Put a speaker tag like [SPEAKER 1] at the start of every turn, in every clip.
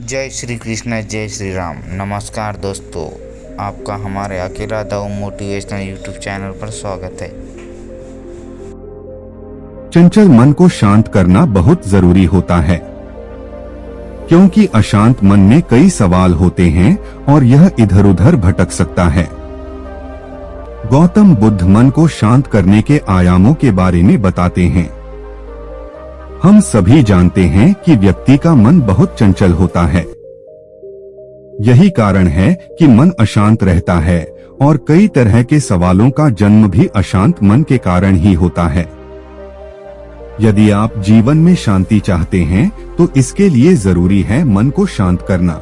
[SPEAKER 1] जय श्री कृष्ण, जय श्री राम। नमस्कार दोस्तों, आपका हमारे अकेला दाऊ मोटिवेशनल यूट्यूब चैनल पर स्वागत है।
[SPEAKER 2] चंचल मन को शांत करना बहुत जरूरी होता है, क्योंकि अशांत मन में कई सवाल होते हैं और यह इधर उधर भटक सकता है। गौतम बुद्ध मन को शांत करने के आयामों के बारे में बताते हैं। हम सभी जानते हैं कि व्यक्ति का मन बहुत चंचल होता है। यही कारण है कि मन अशांत रहता है और कई तरह के सवालों का जन्म भी अशांत मन के कारण ही होता है। यदि आप जीवन में शांति चाहते हैं तो इसके लिए जरूरी है मन को शांत करना।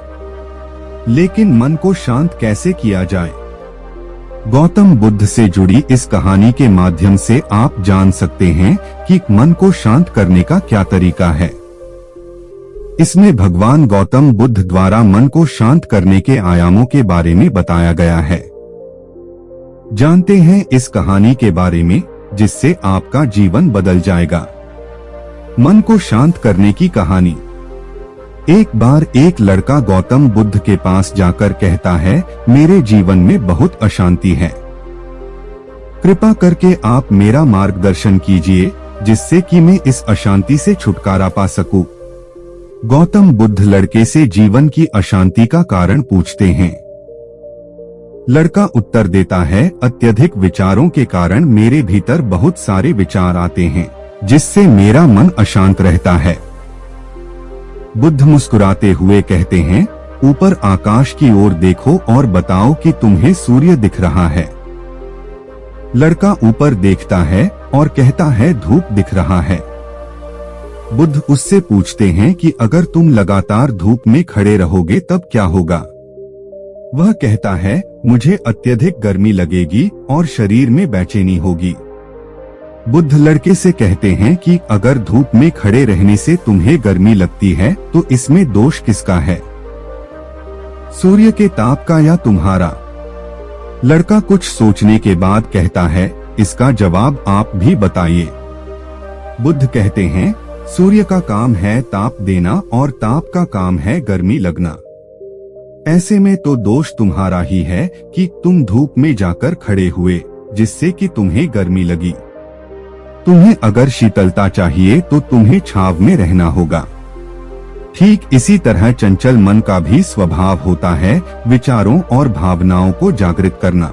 [SPEAKER 2] लेकिन मन को शांत कैसे किया जाए? गौतम बुद्ध से जुड़ी इस कहानी के माध्यम से आप जान सकते हैं कि मन को शांत करने का क्या तरीका है। इसमें भगवान गौतम बुद्ध द्वारा मन को शांत करने के आयामों के बारे में बताया गया है। जानते हैं इस कहानी के बारे में, जिससे आपका जीवन बदल जाएगा। मन को शांत करने की कहानी। एक बार एक लड़का गौतम बुद्ध के पास जाकर कहता है, मेरे जीवन में बहुत अशांति है, कृपा करके आप मेरा मार्गदर्शन कीजिए जिससे कि मैं इस अशांति से छुटकारा पा सकूं। गौतम बुद्ध लड़के से जीवन की अशांति का कारण पूछते हैं। लड़का उत्तर देता है, अत्यधिक विचारों के कारण मेरे भीतर बहुत सारे विचार आते हैं, जिससे मेरा मन अशांत रहता है। बुद्ध मुस्कुराते हुए कहते हैं, ऊपर आकाश की ओर देखो और बताओ कि तुम्हें सूर्य दिख रहा है। लड़का ऊपर देखता है और कहता है, धूप दिख रहा है। बुद्ध उससे पूछते हैं कि अगर तुम लगातार धूप में खड़े रहोगे तब क्या होगा? वह कहता है, मुझे अत्यधिक गर्मी लगेगी और शरीर में बेचैनी होगी। बुद्ध लड़के से कहते हैं कि अगर धूप में खड़े रहने से तुम्हें गर्मी लगती है तो इसमें दोष किसका है, सूर्य के ताप का या तुम्हारा? लड़का कुछ सोचने के बाद कहता है, इसका जवाब आप भी बताइए। बुद्ध कहते हैं, सूर्य का काम है ताप देना और ताप का काम है गर्मी लगना। ऐसे में तो दोष तुम्हारा ही है कि तुम धूप में जाकर खड़े हुए, जिससे कि तुम्हें गर्मी लगी। तुम्हें अगर शीतलता चाहिए तो तुम्हें छांव में रहना होगा। ठीक इसी तरह चंचल मन का भी स्वभाव होता है, विचारों और भावनाओं को जागृत करना।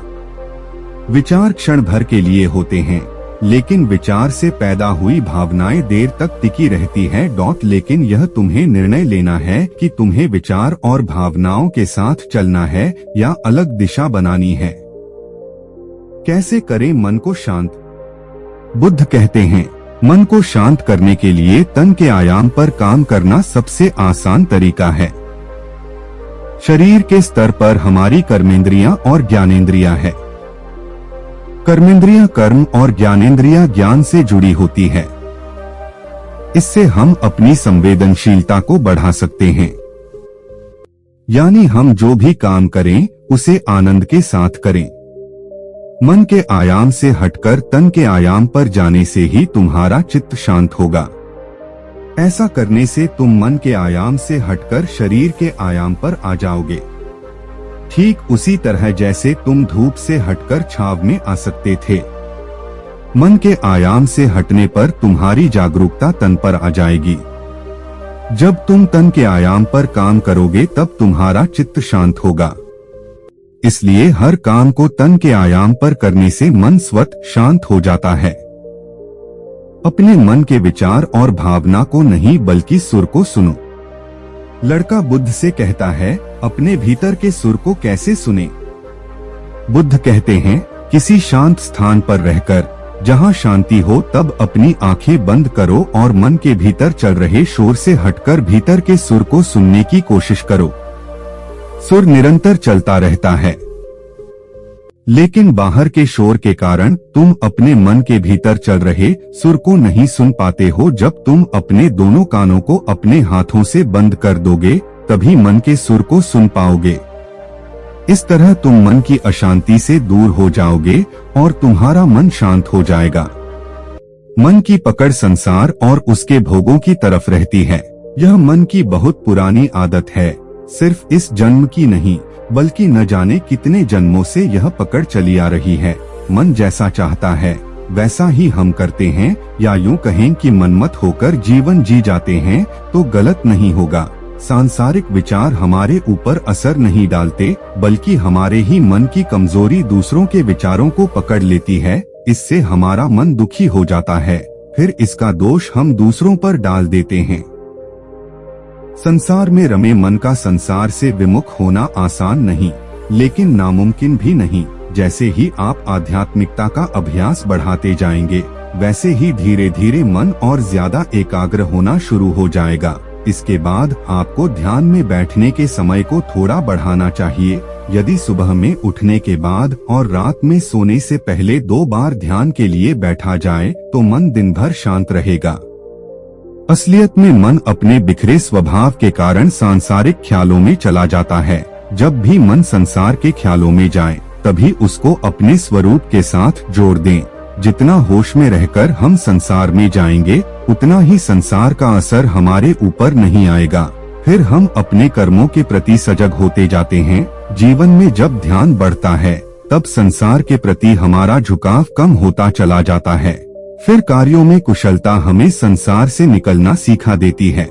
[SPEAKER 2] विचार क्षण भर के लिए होते हैं, लेकिन विचार से पैदा हुई भावनाएं देर तक टिकी रहती है। लेकिन यह तुम्हें निर्णय लेना है कि तुम्हें विचार और भावनाओं के साथ चलना है या अलग दिशा बनानी है। कैसे करें मन को शांत? बुद्ध कहते हैं, मन को शांत करने के लिए तन के आयाम पर काम करना सबसे आसान तरीका है। शरीर के स्तर पर हमारी कर्मेंद्रियां और ज्ञानेंद्रियां है। कर्मेंद्रियां कर्म और ज्ञानेंद्रियां ज्ञान से जुड़ी होती है। इससे हम अपनी संवेदनशीलता को बढ़ा सकते हैं, यानी हम जो भी काम करें उसे आनंद के साथ करें। मन के आयाम से हटकर तन के आयाम पर जाने से ही तुम्हारा चित्त शांत होगा। ऐसा करने से तुम मन के आयाम से हटकर शरीर के आयाम पर आ जाओगे। ठीक उसी तरह जैसे तुम धूप से हटकर छांव में आ सकते थे। मन के आयाम से हटने पर तुम्हारी जागरूकता तन पर आ जाएगी। जब तुम तन के आयाम पर काम करोगे तब तुम्हारा चित्त शांत होगा। इसलिए हर काम को तन के आयाम पर करने से मन स्वतः शांत हो जाता है। अपने मन के विचार और भावना को नहीं बल्कि सुर को सुनो। लड़का बुद्ध से कहता है, अपने भीतर के सुर को कैसे सुने? बुद्ध कहते हैं, किसी शांत स्थान पर रहकर, जहां शांति हो, तब अपनी आंखें बंद करो और मन के भीतर चल रहे शोर से हटकर भीतर के सुर को सुनने की कोशिश करो। सुर निरंतर चलता रहता है, लेकिन बाहर के शोर के कारण तुम अपने मन के भीतर चल रहे सुर को नहीं सुन पाते हो। जब तुम अपने दोनों कानों को अपने हाथों से बंद कर दोगे तभी मन के सुर को सुन पाओगे। इस तरह तुम मन की अशांति से दूर हो जाओगे और तुम्हारा मन शांत हो जाएगा। मन की पकड़ संसार और उसके भोगों की तरफ रहती है। यह मन की बहुत पुरानी आदत है, सिर्फ इस जन्म की नहीं बल्कि न जाने कितने जन्मों से यह पकड़ चली आ रही है। मन जैसा चाहता है वैसा ही हम करते हैं, या यूं कहें कि मनमत होकर जीवन जी जाते हैं तो गलत नहीं होगा। सांसारिक विचार हमारे ऊपर असर नहीं डालते, बल्कि हमारे ही मन की कमजोरी दूसरों के विचारों को पकड़ लेती है। इससे हमारा मन दुखी हो जाता है, फिर इसका दोष हम दूसरों पर डाल देते हैं। संसार में रमे मन का संसार से विमुख होना आसान नहीं, लेकिन नामुमकिन भी नहीं। जैसे ही आप आध्यात्मिकता का अभ्यास बढ़ाते जाएंगे, वैसे ही धीरे धीरे मन और ज्यादा एकाग्र होना शुरू हो जाएगा। इसके बाद आपको ध्यान में बैठने के समय को थोड़ा बढ़ाना चाहिए। यदि सुबह में उठने के बाद और रात में सोने से पहले 2 बार ध्यान के लिए बैठा जाए तो मन दिन भर शांत रहेगा। असलियत में मन अपने बिखरे स्वभाव के कारण सांसारिक ख्यालों में चला जाता है। जब भी मन संसार के ख्यालों में जाए, तभी उसको अपने स्वरूप के साथ जोड़ दें। जितना होश में रहकर हम संसार में जाएंगे, उतना ही संसार का असर हमारे ऊपर नहीं आएगा। फिर हम अपने कर्मों के प्रति सजग होते जाते हैं। जीवन में जब ध्यान बढ़ता है, तब संसार के प्रति हमारा झुकाव कम होता चला जाता है। फिर कार्यों में कुशलता हमें संसार से निकलना सिखा देती है।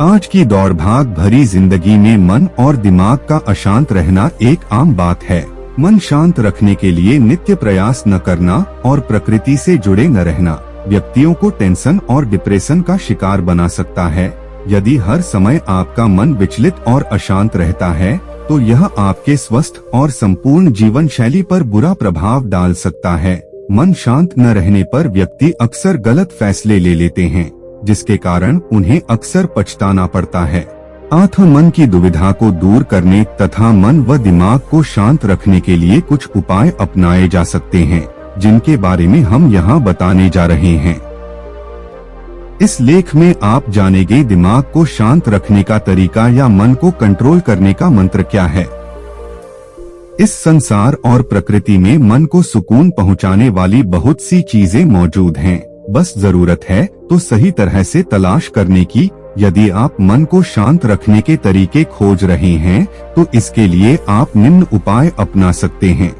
[SPEAKER 2] आज की दौड़ भाग भरी जिंदगी में मन और दिमाग का अशांत रहना एक आम बात है। मन शांत रखने के लिए नित्य प्रयास न करना और प्रकृति से जुड़े न रहना व्यक्तियों को टेंशन और डिप्रेशन का शिकार बना सकता है। यदि हर समय आपका मन विचलित और अशांत रहता है, तो यह आपके स्वस्थ और संपूर्ण जीवन शैली पर बुरा प्रभाव डाल सकता है। मन शांत न रहने पर व्यक्ति अक्सर गलत फैसले ले लेते हैं, जिसके कारण उन्हें अक्सर पछताना पड़ता है। अतः मन की दुविधा को दूर करने तथा मन व दिमाग को शांत रखने के लिए कुछ उपाय अपनाए जा सकते हैं, जिनके बारे में हम यहाँ बताने जा रहे हैं। इस लेख में आप जानेंगे दिमाग को शांत रखने का तरीका या मन को कंट्रोल करने का मंत्र क्या है। इस संसार और प्रकृति में मन को सुकून पहुँचाने वाली बहुत सी चीजें मौजूद हैं, बस जरूरत है तो सही तरह से तलाश करने की। यदि आप मन को शांत रखने के तरीके खोज रहे हैं, तो इसके लिए आप निम्न उपाय अपना सकते हैं।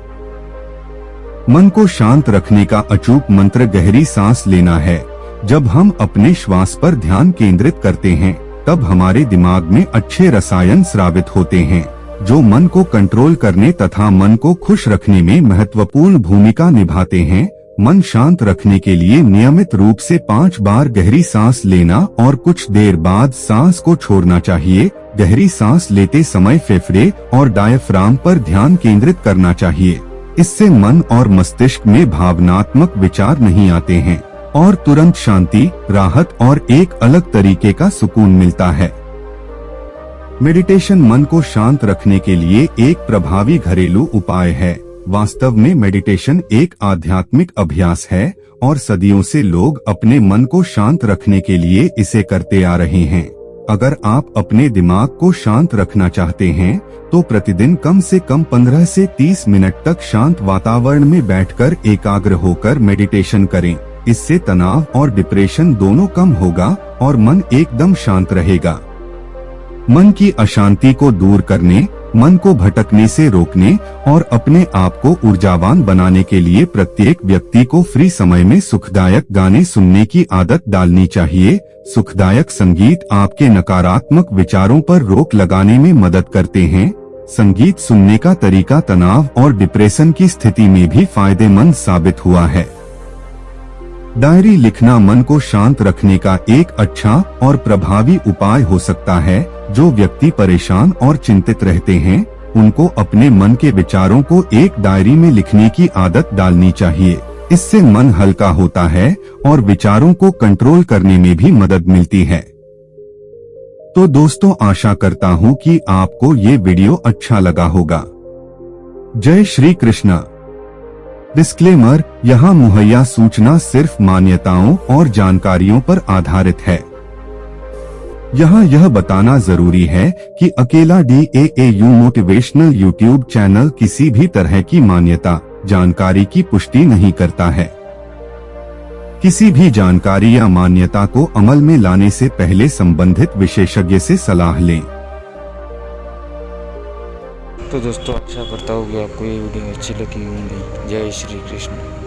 [SPEAKER 2] मन को शांत रखने का अचूक मंत्र गहरी सांस लेना है। जब हम अपने श्वास पर ध्यान केंद्रित करते हैं, तब हमारे दिमाग में अच्छे रसायन स्रावित होते हैं, जो मन को कंट्रोल करने तथा मन को खुश रखने में महत्वपूर्ण भूमिका निभाते हैं। मन शांत रखने के लिए नियमित रूप से 5 बार गहरी सांस लेना और कुछ देर बाद सांस को छोड़ना चाहिए। गहरी सांस लेते समय फेफड़े और डायफ्राम पर ध्यान केंद्रित करना चाहिए। इससे मन और मस्तिष्क में भावनात्मक विचार नहीं आते हैं और तुरंत शांति, राहत और एक अलग तरीके का सुकून मिलता है। मेडिटेशन मन को शांत रखने के लिए एक प्रभावी घरेलू उपाय है। वास्तव में मेडिटेशन एक आध्यात्मिक अभ्यास है और सदियों से लोग अपने मन को शांत रखने के लिए इसे करते आ रहे हैं। अगर आप अपने दिमाग को शांत रखना चाहते हैं, तो प्रतिदिन कम से कम 15 से 30 मिनट तक शांत वातावरण में बैठकर एकाग्र होकर मेडिटेशन करें। इससे तनाव और डिप्रेशन दोनों कम होगा और मन एकदम शांत रहेगा। मन की अशांति को दूर करने, मन को भटकने से रोकने और अपने आप को ऊर्जावान बनाने के लिए प्रत्येक व्यक्ति को फ्री समय में सुखदायक गाने सुनने की आदत डालनी चाहिए। सुखदायक संगीत आपके नकारात्मक विचारों पर रोक लगाने में मदद करते हैं। संगीत सुनने का तरीका तनाव और डिप्रेशन की स्थिति में भी फायदेमंद साबित हुआ है। डायरी लिखना मन को शांत रखने का एक अच्छा और प्रभावी उपाय हो सकता है। जो व्यक्ति परेशान और चिंतित रहते हैं, उनको अपने मन के विचारों को एक डायरी में लिखने की आदत डालनी चाहिए। इससे मन हल्का होता है और विचारों को कंट्रोल करने में भी मदद मिलती है। तो दोस्तों, आशा करता हूँ कि आपको ये वीडियो अच्छा लगा होगा। जय श्री कृष्ण। डिस्क्लेमर, यहाँ मुहैया सूचना सिर्फ मान्यताओं और जानकारियों पर आधारित है। यहाँ यह बताना जरूरी है कि अकेला DAAU मोटिवेशनल यूट्यूब चैनल किसी भी तरह की मान्यता, जानकारी की पुष्टि नहीं करता है। किसी भी जानकारी या मान्यता को अमल में लाने से पहले संबंधित विशेषज्ञ से सलाह लें।
[SPEAKER 1] तो दोस्तों आशा करता हूँ कि आपको ये वीडियो अच्छी लगी होंगी। जय श्री कृष्ण।